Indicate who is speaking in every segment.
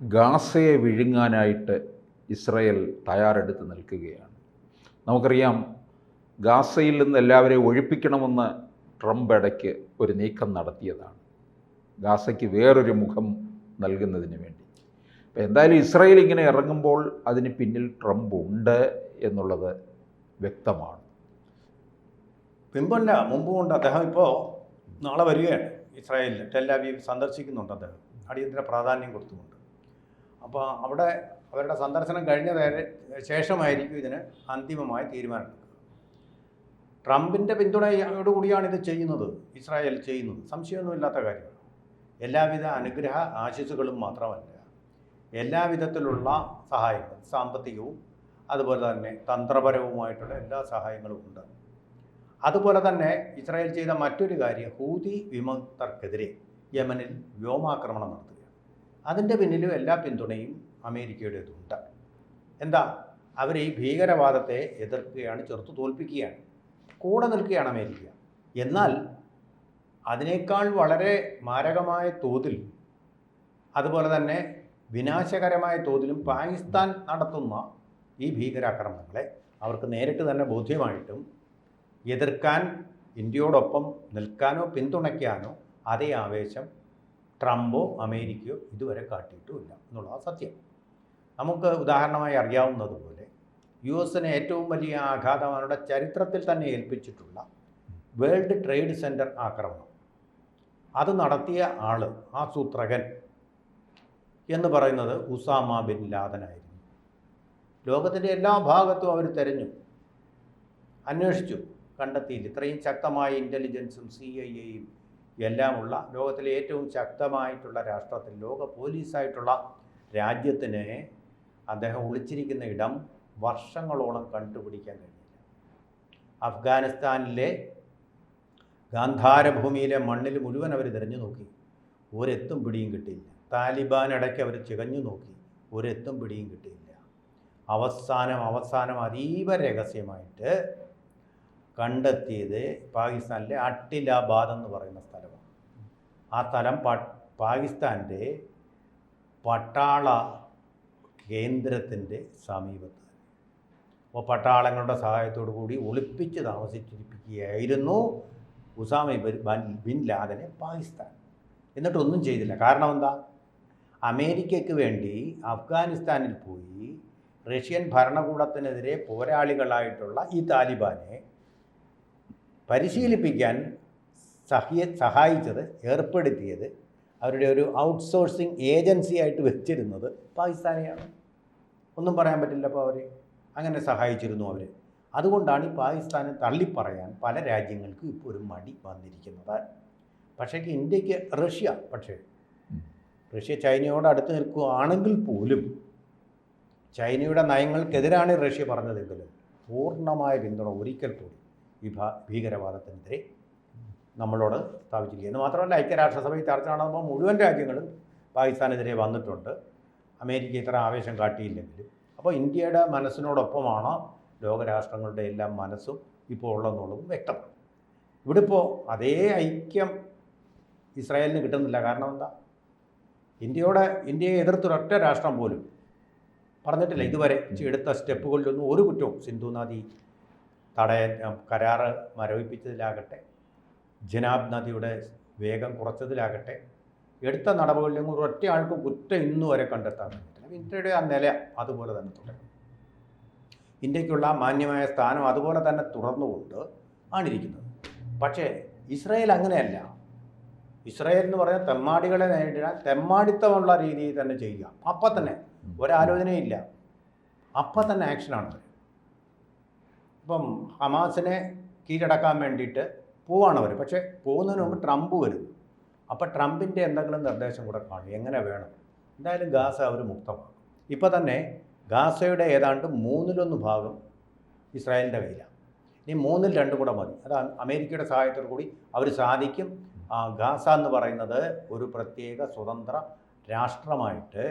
Speaker 1: ഗാസയെ വിഴുങ്ങാനായിട്ട് Israel തയ്യാറെടുത്ത് നിൽക്കുകയാണ്. നമുക്കറിയാം, ഗാസയിൽ നിന്ന് എല്ലാവരെയും ഒഴിപ്പിക്കണമെന്ന് ട്രംപ് ഇടയ്ക്ക് ഒരു നീക്കം നടത്തിയതാണ്, ഗാസയ്ക്ക് വേറൊരു മുഖം നൽകുന്നതിന് വേണ്ടി. അപ്പോൾ എന്തായാലും ഇസ്രയേൽ ഇങ്ങനെ ഇറങ്ങുമ്പോൾ അതിന് പിന്നിൽ ട്രംപ് ഉണ്ട് എന്നുള്ളത് വ്യക്തമാണ്.
Speaker 2: പിമ്പല്ല, മുമ്പുമുണ്ട്. അദ്ദേഹം ഇപ്പോൾ നാളെ വരികയാണ് ഇസ്രായേലിൽ. ടെൽ-അവീവ് സന്ദർശിക്കുന്നുണ്ട് അദ്ദേഹം, അടിയന്തര പ്രാധാന്യം കൊടുത്തുകൊണ്ട്. അപ്പോൾ അവിടെ അവരുടെ സന്ദർശനം കഴിഞ്ഞ ശേഷമായിരിക്കും ഇതിന് അന്തിമമായ തീരുമാനമെടുക്കുക. ട്രംപിൻ്റെ പിന്തുണയോടുകൂടിയാണ് ഇത് ചെയ്യുന്നത്, ഇസ്രായേൽ ചെയ്യുന്നത്, സംശയമൊന്നുമില്ലാത്ത കാര്യമാണ്. എല്ലാവിധ അനുഗ്രഹ ആശിസ്സുകളും മാത്രമല്ല, എല്ലാവിധത്തിലുള്ള സഹായങ്ങളും, സാമ്പത്തികവും അതുപോലെ തന്നെ തന്ത്രപരവുമായിട്ടുള്ള എല്ലാ സഹായങ്ങളും ഉണ്ട്. അതുപോലെ തന്നെ ഇസ്രായേൽ ചെയ്ത മറ്റൊരു കാര്യം, ഹൂതി വിമുക്തർക്കെതിരെ യമനിൽ വ്യോമാക്രമണം നടത്തുകയാണ്. അതിൻ്റെ പിന്നിലും എല്ലാ പിന്തുണയും അമേരിക്കയുടേതുണ്ട്. എന്താ, അവർ ഈ ഭീകരവാദത്തെ എതിർക്കുകയാണ്, ചെറുത്തു തോൽപ്പിക്കുകയാണ്, കൂടെ നിൽക്കുകയാണ് അമേരിക്ക. എന്നാൽ അതിനേക്കാൾ വളരെ മാരകമായ തോതിൽ, അതുപോലെ തന്നെ വിനാശകരമായ തോതിലും പാകിസ്ഥാൻ നടത്തുന്ന ഈ ഭീകരാക്രമണങ്ങളെ അവർക്ക് നേരിട്ട് തന്നെ ബോധ്യമായിട്ടും എതിർക്കാൻ, ഇന്ത്യയോടൊപ്പം നിൽക്കാനോ പിന്തുണയ്ക്കാനോ അതേ ആവേശം ട്രംപോ അമേരിക്കയോ ഇതുവരെ കാട്ടിയിട്ടുമില്ല എന്നുള്ളതാണ് സത്യം. നമുക്ക് ഉദാഹരണമായി അറിയാവുന്നതുപോലെ US-ന് ഏറ്റവും വലിയ ആഘാതം അവരുടെ ചരിത്രത്തിൽ തന്നെ ഏൽപ്പിച്ചിട്ടുള്ള വേൾഡ് ട്രേഡ് സെൻറ്റർ ആക്രമണം, അത് നടത്തിയ ആൾ, ആസൂത്രകൻ എന്ന് പറയുന്നത് ഉസാമ ബിൻ ലാദനായിരുന്നു. ലോകത്തിൻ്റെ എല്ലാ ഭാഗത്തും അവർ തിരഞ്ഞു, അന്വേഷിച്ചു, കണ്ടെത്തിയില്ല. ഇത്രയും ശക്തമായ ഇൻ്റലിജൻസും CIA-യും എല്ലാമുള്ള ലോകത്തിലെ ഏറ്റവും ശക്തമായിട്ടുള്ള രാഷ്ട്രത്തിൽ, ലോക പോലീസായിട്ടുള്ള രാജ്യത്തിന് അദ്ദേഹം ഒളിച്ചിരിക്കുന്ന ഇടം വർഷങ്ങളോളം കണ്ടുപിടിക്കാൻ കഴിഞ്ഞില്ല. അഫ്ഗാനിസ്ഥാനിലെ ഗാന്ധാരഭൂമിയിലെ മണ്ണിൽ മുഴുവൻ അവർ തിരഞ്ഞു നോക്കി, ഒരെത്തും പിടിയും കിട്ടിയില്ല. താലിബാൻ ഇടയ്ക്ക് അവർ ചികഞ്ഞു നോക്കി, ഒരെത്തും പിടിയും കിട്ടിയില്ല. അവസാനം അതീവ രഹസ്യമായിട്ട് കണ്ടെത്തിയത് പാകിസ്ഥാനിലെ അട്ടിലാബാദ് എന്ന് പറയുന്ന സ്ഥലമാണ്. ആ സ്ഥലം പാകിസ്ഥാൻ്റെ പട്ടാള കേന്ദ്രത്തിൻ്റെ സമീപത്ത്. അപ്പോൾ പട്ടാളങ്ങളുടെ സഹായത്തോടു കൂടി ഒളിപ്പിച്ച് താമസിച്ചിരിക്കുകയായിരുന്നു ഉസാമ ബിൻ ലാദനെ പാകിസ്ഥാൻ. എന്നിട്ടൊന്നും ചെയ്തില്ല. കാരണം എന്താ? അമേരിക്കയ്ക്ക് വേണ്ടി അഫ്ഗാനിസ്ഥാനിൽ പോയി റഷ്യൻ ഭരണകൂടത്തിനെതിരെ പോരാളികളായിട്ടുള്ള ഈ താലിബാനെ പരിശീലിപ്പിക്കാൻ സഹായിച്ചത്, ഏർപ്പെടുത്തിയത്, അവരുടെ ഒരു ഔട്ട്സോഴ്സിങ് ഏജൻസി ആയിട്ട് വെച്ചിരുന്നത് പാകിസ്ഥാനെയാണ്. ഒന്നും പറയാൻ പറ്റില്ല. അപ്പോൾ അവർ അങ്ങനെ സഹായിച്ചിരുന്നു അവർ. അതുകൊണ്ടാണ് ഈ പാകിസ്ഥാനെ തള്ളിപ്പറയാൻ പല രാജ്യങ്ങൾക്കും ഇപ്പോൾ ഒരു മടി വന്നിരിക്കുന്നത്. പക്ഷേ ഇന്ത്യക്ക് റഷ്യ ചൈനയോട് അടുത്ത് നിൽക്കുകയാണെങ്കിൽ പോലും ചൈനയുടെ നയങ്ങൾക്കെതിരാണ് റഷ്യ പറഞ്ഞതെങ്കിലും പൂർണ്ണമായ പിന്തുണ ഒരിക്കൽ കൂടി ഈ ഭീകരവാദത്തിനെതിരെ നമ്മളോട് സ്ഥാപിച്ചിരിക്കുക. എന്ന് മാത്രമല്ല, ഐക്യരാഷ്ട്രസഭയിൽ ചർച്ച നടന്നപ്പോൾ മുഴുവൻ രാജ്യങ്ങളും പാകിസ്ഥാനെതിരെ വന്നിട്ടുണ്ട്, അമേരിക്ക ഇത്ര ആവേശം കാട്ടിയില്ലെങ്കിലും. അപ്പോൾ ഇന്ത്യയുടെ മനസ്സിനോടൊപ്പമാണ് ലോകരാഷ്ട്രങ്ങളുടെ എല്ലാം മനസ്സും ഇപ്പോൾ ഉള്ളതെന്നുള്ളതും വ്യക്തമാണ്. ഇവിടെ ഇപ്പോൾ അതേ ഐക്യം ഇസ്രായേലിന് കിട്ടുന്നില്ല. കാരണം എന്താ? ഇന്ത്യയെ എതിർത്തൊരൊറ്റ രാഷ്ട്രം പോലും പറഞ്ഞിട്ടില്ല ഇതുവരെ. എടുത്ത സ്റ്റെപ്പുകളിലൊന്നും ഒരു കുറ്റവും, സിന്ധു നദി കരാറ് മരവിപ്പിച്ചതിലാകട്ടെ, ജനാബ് നദിയുടെ വേഗം കുറച്ചതിലാകട്ടെ, എടുത്ത നടപടികളിലും ഒരൊറ്റ ആൾക്കും കുറ്റം ഇന്നുവരെ കണ്ടെത്താൻ പറ്റില്ല. ഇന്ത്യയുടെ ആ നില അതുപോലെ തന്നെ തുടരും. ഇന്ത്യക്കുള്ള മാന്യമായ സ്ഥാനം അതുപോലെ തന്നെ തുറന്നുകൊണ്ട് ആണിരിക്കുന്നത്. പക്ഷേ ഇസ്രായേൽ അങ്ങനെയല്ല. ഇസ്രായേൽ എന്ന് പറഞ്ഞാൽ തെമ്മാടികളെ നേരിടാൻ തെമ്മാടിത്തമുള്ള രീതിയിൽ തന്നെ ചെയ്യുക. അപ്പം തന്നെ ഒരാലോചനയില്ല, അപ്പം തന്നെ ആക്ഷനാണ്. ഇപ്പം ഹമാസിനെ കീഴടക്കാൻ വേണ്ടിയിട്ട് പോവാണ് അവർ. പക്ഷേ പോകുന്നതിന് മുമ്പ് ട്രംപ് വരും. അപ്പോൾ ട്രംപിൻ്റെ എന്തെങ്കിലും നിർദ്ദേശം കൂടെ കാണും, എങ്ങനെ വേണം. എന്തായാലും ഗാസ അവർ മുക്തമാകും. ഇപ്പോൾ തന്നെ ഗാസയുടെ ഏതാണ്ട് 1/3 ഭാഗം ഇസ്രായേലിൻ്റെ കയ്യിലാണ്. ഇനി 1/2 കൂടെ മതി. അത് അമേരിക്കയുടെ സഹായത്തോടു കൂടി അവർ സാധിക്കും. ഗാസ എന്ന് പറയുന്നത് ഒരു പ്രത്യേക സ്വതന്ത്ര രാഷ്ട്രമായിട്ട്,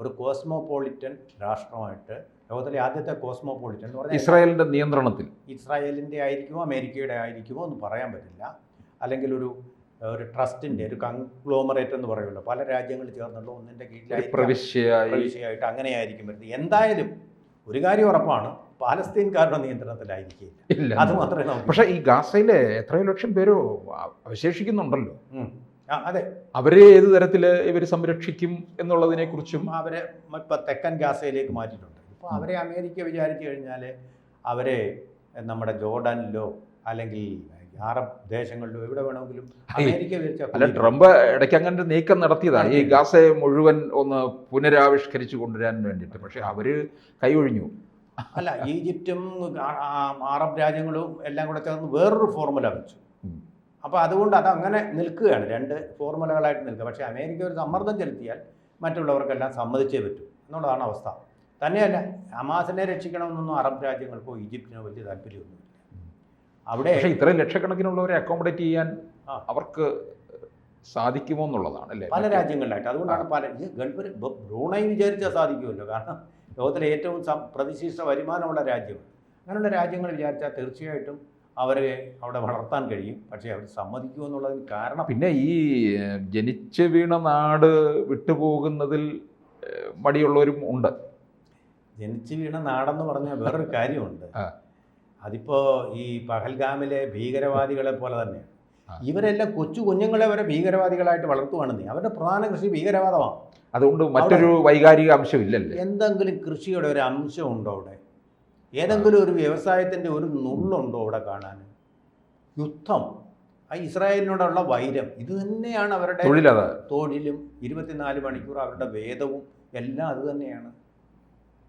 Speaker 2: ഒരു കോസ്മോപോളിറ്റൻ രാഷ്ട്രമായിട്ട്, ലോകത്തിലെ ആദ്യത്തെ കോസ്മോപോളിറ്റൻ എന്ന് പറഞ്ഞാൽ
Speaker 1: ഇസ്രായേലിൻ്റെ നിയന്ത്രണത്തിൽ,
Speaker 2: ഇസ്രായേലിൻ്റെ ആയിരിക്കുമോ അമേരിക്കയുടെ ആയിരിക്കുമോ എന്ന് പറയാൻ പറ്റില്ല. അല്ലെങ്കിൽ ഒരു ഒരു ട്രസ്റ്റിൻ്റെ ഒരു കൺഗ്ലോമറേറ്റ് എന്ന് പറയുമല്ലോ, പല രാജ്യങ്ങൾ ചേർന്നുള്ള ഒന്നിൻ്റെ
Speaker 1: പ്രവിശ്യയായിട്ട്
Speaker 2: അങ്ങനെയായിരിക്കും വരുന്നത്. എന്തായാലും ഒരു കാര്യം ഉറപ്പാണ്, പാലസ്തീൻകാരുടെ നിയന്ത്രണത്തിലായിരിക്കില്ല. അത് മാത്രമേ നമുക്ക്.
Speaker 1: പക്ഷേ ഈ ഗാസയിലെ എത്രയോ ലക്ഷം പേരോ അവശേഷിക്കുന്നുണ്ടല്ലോ.
Speaker 2: അതെ,
Speaker 1: അവരെ ഏത് തരത്തിൽ ഇവർ സംരക്ഷിക്കും എന്നുള്ളതിനെ കുറിച്ചും
Speaker 2: അവരെ ഇപ്പം തെക്കൻ ഗാസയിലേക്ക് മാറ്റിയിട്ടുണ്ട്. ഇപ്പോൾ അവരെ അമേരിക്ക വിചാരിച്ചു കഴിഞ്ഞാൽ അവരെ നമ്മുടെ ജോർഡാനിലോ അല്ലെങ്കിൽ അറബ് ദേശങ്ങളിലോ എവിടെ വേണമെങ്കിലും അമേരിക്ക
Speaker 1: അല്ല, ട്രംപ് ഇടയ്ക്ക് അങ്ങനെ നീക്കം നടത്തിയതാണ് ഈ ഗാസയെ മുഴുവൻ ഒന്ന് പുനരാവിഷ്കരിച്ചു കൊണ്ടുവരാൻ വേണ്ടിയിട്ട്. പക്ഷെ അവര് കൈയൊഴിഞ്ഞു.
Speaker 2: അല്ല, ഈജിപ്തും അറബ് രാജ്യങ്ങളും എല്ലാം കൂടെ ചേർന്ന് വേറൊരു ഫോർമുല വെച്ചു. അപ്പോൾ അതുകൊണ്ട് അതങ്ങനെ നിൽക്കുകയാണ്, രണ്ട് ഫോർമുലകളായിട്ട് നിൽക്കുക. പക്ഷേ അമേരിക്ക ഒരു സമ്മർദ്ദം ചെലുത്തിയാൽ മറ്റുള്ളവർക്കെല്ലാം സമ്മതിച്ചേ പറ്റൂ എന്നുള്ളതാണ് അവസ്ഥ. തന്നെയല്ല, ഹമാസിനെ രക്ഷിക്കണമെന്നൊന്നും അറബ് രാജ്യങ്ങൾക്കോ ഈജിപ്തിനോ വലിയ താല്പര്യമൊന്നുമില്ല. അവിടെ
Speaker 1: ഇത്രയും ലക്ഷക്കണക്കിനുള്ളവരെ അക്കോമഡേറ്റ് ചെയ്യാൻ അവർക്ക് സാധിക്കുമോ എന്നുള്ളതാണ് അല്ലേ
Speaker 2: പല രാജ്യങ്ങളിലായിട്ട്. അതുകൊണ്ടാണ് പല ഗൾഫ് ബ്രൂണൈ വിചാരിച്ചാൽ സാധിക്കുമല്ലോ, കാരണം ലോകത്തിലെ ഏറ്റവും പ്രതിശീർഷ വരുമാനമുള്ള രാജ്യം. അങ്ങനെയുള്ള രാജ്യങ്ങൾ വിചാരിച്ചാൽ തീർച്ചയായിട്ടും അവരെ അവിടെ വളർത്താൻ കഴിയും. പക്ഷേ അവർ സമ്മതിക്കുമോ എന്നുള്ളതിന് കാരണം
Speaker 1: പിന്നെ ഈ ജനിച്ച് വീണ നാട് വിട്ടുപോകുന്നതിൽ മടിയുള്ളവരും ഉണ്ട്.
Speaker 2: ജനിച്ച് വീണ നാടെന്ന് പറഞ്ഞാൽ വേറൊരു കാര്യമുണ്ട്. അതിപ്പോൾ ഈ പഹൽഗാമിലെ ഭീകരവാദികളെ പോലെ തന്നെയാണ്. ഇവരെല്ലാം കൊച്ചു കുഞ്ഞുങ്ങളെ വരെ ഭീകരവാദികളായിട്ട് വളർത്തുവാണെന്നേ. അവരുടെ പ്രധാന കൃഷി ഭീകരവാദമാണ്.
Speaker 1: അതുകൊണ്ട് മറ്റൊരു വൈകാരിക അംശമില്ലല്ലേ?
Speaker 2: എന്തെങ്കിലും കൃഷിയുടെ ഒരു അംശമുണ്ടോ അവിടെ? ഏതെങ്കിലും ഒരു വ്യവസായത്തിൻ്റെ ഒരു നുള്ളുണ്ടോ അവിടെ കാണാൻ? യുദ്ധം, ആ ഇസ്രായേലിനോടുള്ള വൈരം, ഇത് തന്നെയാണ് അവരുടെ തൊഴിലും 24 മണിക്കൂർ അവരുടെ വേദവും എല്ലാം അത് തന്നെയാണ്.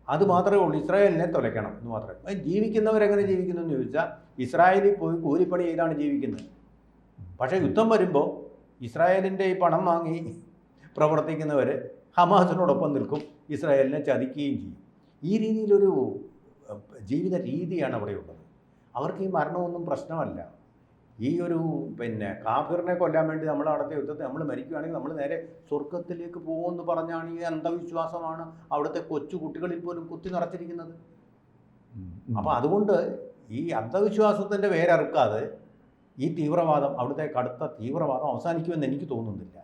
Speaker 2: അത് മാത്രമേ ഉള്ളൂ, ഇസ്രായേലിനെ തുലയ്ക്കണം എന്ന് മാത്രമേ. ജീവിക്കുന്നവരെങ്ങനെ ജീവിക്കുന്നു എന്ന് ചോദിച്ചാൽ ഇസ്രായേലിൽ പോയി കൂലിപ്പണി ചെയ്താണ് ജീവിക്കുന്നത്. പക്ഷേ യുദ്ധം വരുമ്പോൾ ഇസ്രായേലിൻ്റെ ഈ പണം വാങ്ങി പ്രവർത്തിക്കുന്നവർ ഹമാസിനോടൊപ്പം നിൽക്കും, ഇസ്രായേലിനെ ചതിക്കുകയും ചെയ്യും. ഈ രീതിയിലൊരു ജീവിത രീതിയാണ് അവിടെയുള്ളത്. അവർക്ക് ഈ മരണമൊന്നും പ്രശ്നമല്ല. ഈ ഒരു കാഫിറിനെ കൊല്ലാൻ വേണ്ടി നമ്മൾ നടത്തിയ യുദ്ധത്തെ നമ്മൾ മരിക്കുകയാണെങ്കിൽ നമ്മൾ നേരെ സ്വർഗത്തിലേക്ക് പോകുമെന്ന് പറഞ്ഞാണ് ഈ അന്ധവിശ്വാസമാണ് അവിടുത്തെ കൊച്ചു കുട്ടികളിൽ പോലും കുത്തി നിറച്ചിരിക്കുന്നത്. അപ്പോൾ അതുകൊണ്ട് ഈ അന്ധവിശ്വാസത്തിൻ്റെ വേരറുക്കാതെ ഈ തീവ്രവാദം, അവിടുത്തെ കടുത്ത തീവ്രവാദം അവസാനിക്കുമെന്ന് എനിക്ക് തോന്നുന്നില്ല.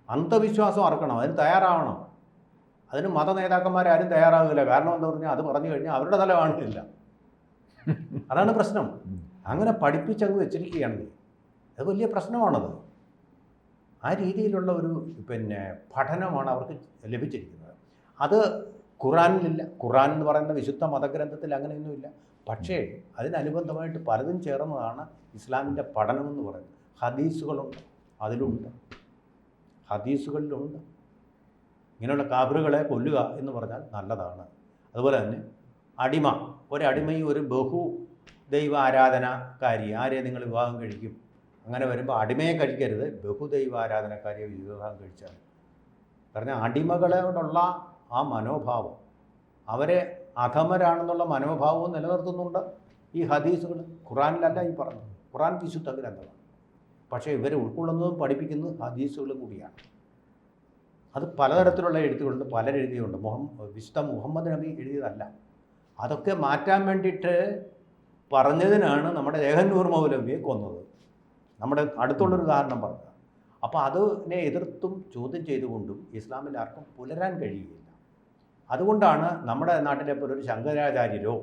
Speaker 2: അന്ധവിശ്വാസം അറക്കണം, അതിന് തയ്യാറാവണം. അതിന് മത നേതാക്കന്മാരാരും തയ്യാറാകില്ല. കാരണം എന്താ പറഞ്ഞാൽ അത് പറഞ്ഞു കഴിഞ്ഞാൽ അവരുടെ തല കാണില്ല. അതാണ് പ്രശ്നം. അങ്ങനെ പഠിപ്പിച്ചങ്ങ് വെച്ചിരിക്കുകയാണെങ്കിൽ അത് വലിയ പ്രശ്നമാണത്. ആ രീതിയിലുള്ള ഒരു പഠനമാണ് അവർക്ക് ലഭിച്ചിരിക്കുന്നത്. അത് ഖുറാനിലില്ല. ഖുറാൻ എന്ന് പറയുന്ന വിശുദ്ധ മതഗ്രന്ഥത്തിൽ അങ്ങനെയൊന്നുമില്ല. പക്ഷേ അതിനനുബന്ധമായിട്ട് പലതും ചേർന്നതാണ് ഇസ്ലാമിൻ്റെ പഠനമെന്ന് പറയുന്നത്. ഹദീസുകളുണ്ട്, അതിലുണ്ട്, ഹദീസുകളിലുണ്ട്. ഇങ്ങനെയുള്ള കാഫിറുകളെ കൊല്ലുക എന്ന് പറഞ്ഞാൽ നല്ലതാണ്. അതുപോലെ തന്നെ അടിമ, ഒരടിമയും ഒരു ബഹു ദൈവ ആരാധനക്കാരി ആരെ നിങ്ങൾ വിവാഹം കഴിക്കും? അങ്ങനെ വരുമ്പോൾ അടിമയെ കഴിക്കരുത്, ബഹുദൈവ ആരാധനക്കാരിയെ വിവാഹം കഴിച്ചാൽ. കാരണം അടിമകളോടുള്ള ആ മനോഭാവം, അവരെ അധമരാണെന്നുള്ള മനോഭാവവും നിലനിർത്തുന്നുണ്ട് ഈ ഹദീസുകൾ. ഖുറാനിലല്ല ഈ പറഞ്ഞത്, ഖുറാൻ വിശുദ്ധ ഗ്രന്ഥമാണ്. പക്ഷേ ഇവരെ ഉൾക്കൊള്ളുന്നതും പഠിപ്പിക്കുന്നതും ഹദീസുകളും കൂടിയാണ്. അത് പലതരത്തിലുള്ള എഴുത്തുകളുണ്ട്, പലരെഴുതിയുണ്ട്. വിശുദ്ധ മുഹമ്മദ് നബി എഴുതിയതല്ല. അതൊക്കെ മാറ്റാൻ വേണ്ടിയിട്ട് പറഞ്ഞതിനാണ് നമ്മുടെ ഏഹന്നൂർ മൗലവിയെ കൊന്നത്. നമ്മുടെ അടുത്തുള്ളൊരു ഉദാഹരണം പറഞ്ഞത്. അപ്പോൾ അതിനെ എതിർത്തും ചോദ്യം ചെയ്തുകൊണ്ടും ഇസ്ലാമിൽ ആർക്കും പുലരാൻ കഴിയുകയില്ല. അതുകൊണ്ടാണ് നമ്മുടെ നാട്ടിലെ പോലെ ഒരു ശങ്കരാചാര്യരോ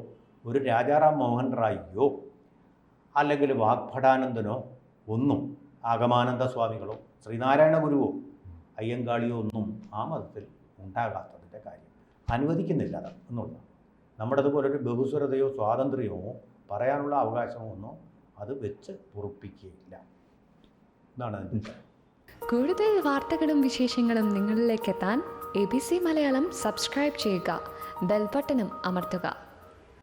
Speaker 2: ഒരു രാജാറാം മോഹൻ റായിയോ അല്ലെങ്കിൽ വാഗ്ഭടാനന്ദനോ ഒന്നും, ആഗമാനന്ദ സ്വാമികളോ ശ്രീനാരായണ ഗുരുവോ അയ്യങ്കാളിയോ ഒന്നും ആ മതത്തിൽ ഉണ്ടാകാത്തതിൻ്റെ കാര്യം അനുവദിക്കുന്നില്ല എന്നുള്ളത്. നമ്മുടെ അതുപോലൊരു ബഹുസ്വരതയോ സ്വാതന്ത്ര്യമോ പറയാനുള്ള അവകാശമോ ഒന്നോ അത് വെച്ച് ഉറപ്പിക്കുകയില്ല എന്നാണ് അതിൻ്റെ.
Speaker 3: കൂടുതൽ വാർത്തകളും വിശേഷങ്ങളും നിങ്ങളിലേക്ക് എത്താൻ ABC മലയാളം സബ്സ്ക്രൈബ് ചെയ്യുക, ബെൽ ബട്ടണും അമർത്തുക.